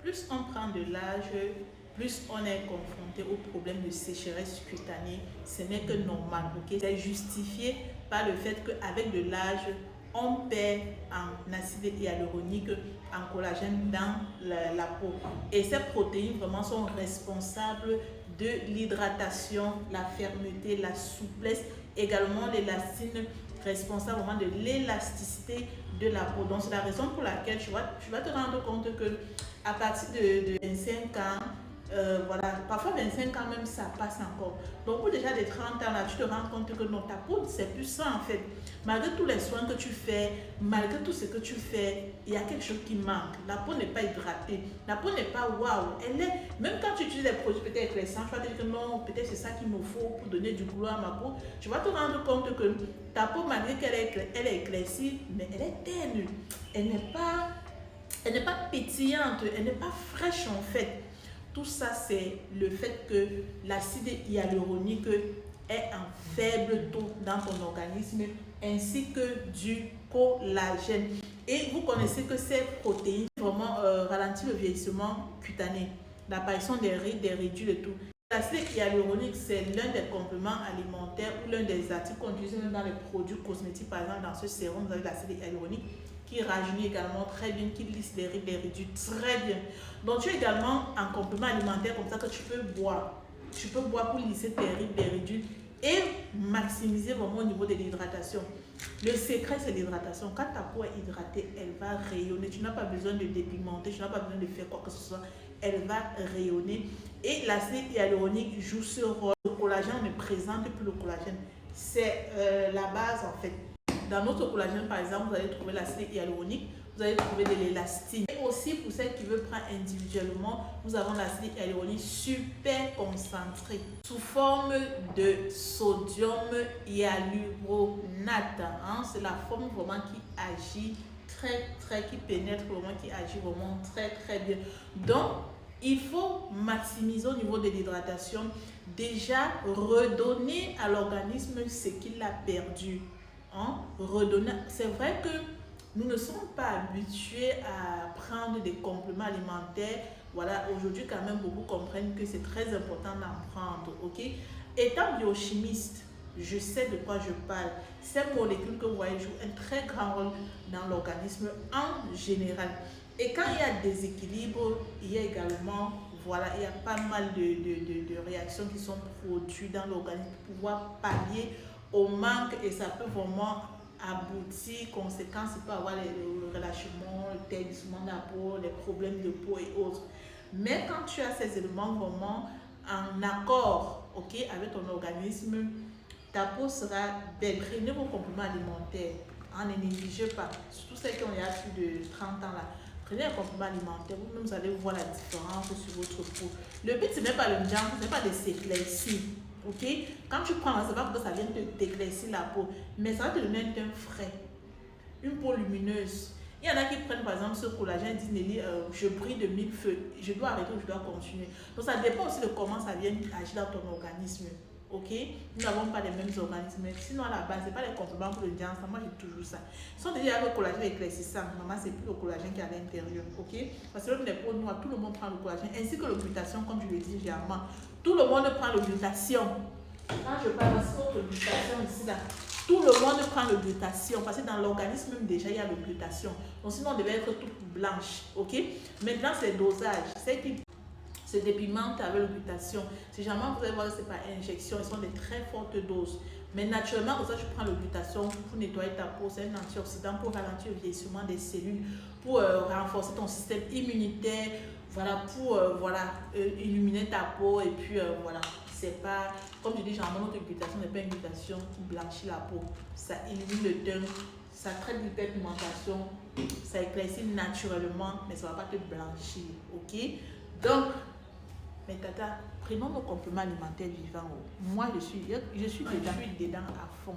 plus on prend de l'âge, plus on est confronté au problème de sécheresse cutanée. Ce n'est que normal, ok? C'est justifié par le fait qu'avec de l'âge, on perd en acide hyaluronique, en collagène dans la peau. Et ces protéines vraiment sont responsables de l'hydratation, la fermeté, la souplesse, également l'élastine, responsable vraiment de l'élasticité de la peau. Donc c'est la raison pour laquelle tu vas te rendre compte que à partir de 25 ans, voilà, parfois 25 ans même ça passe encore. Donc pour déjà des 30 ans là, tu te rends compte que non, ta peau c'est plus ça en fait. Malgré tous les soins que tu fais, malgré tout ce que tu fais, il y a quelque chose qui manque. La peau n'est pas hydratée, la peau n'est pas waouh. Elle est, même quand tu utilises des produits peut-être éclaircissants, tu vas te dire que non, peut-être c'est ça qu'il me faut pour donner du boulot à ma peau. Tu vas te rendre compte que ta peau, malgré qu'elle est éclaircie, mais elle est terne. Elle n'est pas pétillante, elle n'est pas fraîche en fait. Tout ça, c'est le fait que l'acide hyaluronique est en faible taux dans ton organisme, ainsi que du collagène. Et vous connaissez que ces protéines vraiment ralentissent le vieillissement cutané, l'apparition des rides, des ridules et tout. L'acide hyaluronique, c'est l'un des compléments alimentaires ou l'un des articles qu'on utilise même dans les produits cosmétiques. Par exemple, dans ce sérum, vous avez l'acide hyaluronique qui rajeunit également très bien, qui lisse les rides, les ridules très bien. Donc, tu as également un complément alimentaire comme ça que tu peux boire. Tu peux boire pour lisser tes rides, les ridules et maximiser vraiment au niveau de l'hydratation. Le secret, c'est l'hydratation. Quand ta peau est hydratée, elle va rayonner. Tu n'as pas besoin de dépigmenter, tu n'as pas besoin de faire quoi que ce soit. Elle va rayonner. Et l'acide hyaluronique joue ce rôle. Le collagène ne présente plus le collagène. C'est la base en fait. Dans notre collagène, par exemple, vous allez trouver l'acide hyaluronique, vous allez trouver de l'élastine. Et aussi, pour celles qui veulent prendre individuellement, nous avons l'acide hyaluronique super concentré sous forme de sodium hyaluronate. Hein? C'est la forme vraiment qui agit qui pénètre vraiment, qui agit vraiment très bien. Donc, il faut maximiser au niveau de l'hydratation. Déjà, redonner à l'organisme ce qu'il a perdu. Hein? Redonner. C'est vrai que nous ne sommes pas habitués à prendre des compléments alimentaires. Voilà, aujourd'hui quand même beaucoup comprennent que c'est très important d'en prendre. Ok? Étant biochimiste, je sais de quoi je parle. Ces molécules que vous voyez jouent un très grand rôle dans l'organisme en général. Et quand il y a déséquilibre, il y a également, voilà, il y a pas mal de réactions qui sont produites dans l'organisme pour pouvoir pallier au manque et ça peut vraiment aboutir, conséquences, il peut avoir le relâchement, le ternissement de la peau, les problèmes de peau et autres. Mais quand tu as ces éléments vraiment en accord, ok, avec ton organisme, ta peau sera belle. Prenez vos compléments alimentaires, ne négligez pas, surtout ceux qui ont plus de 30 ans là. Prenez un complément alimentaire, vous-même vous allez voir la différence sur votre peau. Le but, ce n'est pas le miracle, ce n'est pas de s'éclaircir. Ok, quand tu prends, c'est pas que ça vient t'éclaircir la peau, mais ça va te donner un teint frais, une peau lumineuse. Il y en a qui prennent par exemple ce collagène, disent Nelly, je brille de mille feux, je dois arrêter ou je dois continuer. Donc ça dépend aussi de comment ça vient agir dans ton organisme. Ok, nous n'avons pas les mêmes organismes. Sinon, à la base, ce n'est pas les compléments pour le diantre. Moi, j'ai toujours ça. Si on te dit qu'il y a le collagène éclaircissant, maman, c'est plus le collagène qui est à l'intérieur. Ok, parce que même les peaux noires, tout le monde prend le collagène, ainsi que le glutathion, comme je le dis généralement. Tout le monde prend le glutathion. Quand je parle de glutathion ici, là, tout le monde prend le glutathion parce que dans l'organisme même déjà il y a le glutathion. Donc sinon on devait être toute blanche. Ok. Maintenant c'est dosage. C'est qui se dépigmente avec le glutathion. Si jamais vous allez voir que c'est par injection, ils sont de très fortes doses. Mais naturellement, pour ça, tu prends le glutathion pour nettoyer ta peau. C'est un antioxydant pour ralentir le vieillissement des cellules, pour renforcer ton système immunitaire, voilà, pour illuminer ta peau. Et puis voilà, c'est pas, comme je dis, généralement, notre glutathion n'est pas une glutathion qui blanchit la peau. Ça illumine le teint, ça traite l'hyperpigmentation, ça éclaircit naturellement, mais ça ne va pas te blanchir. Ok? Donc, mais tata, prenons nos compléments alimentaires vivants. Moi, je suis dedans à fond.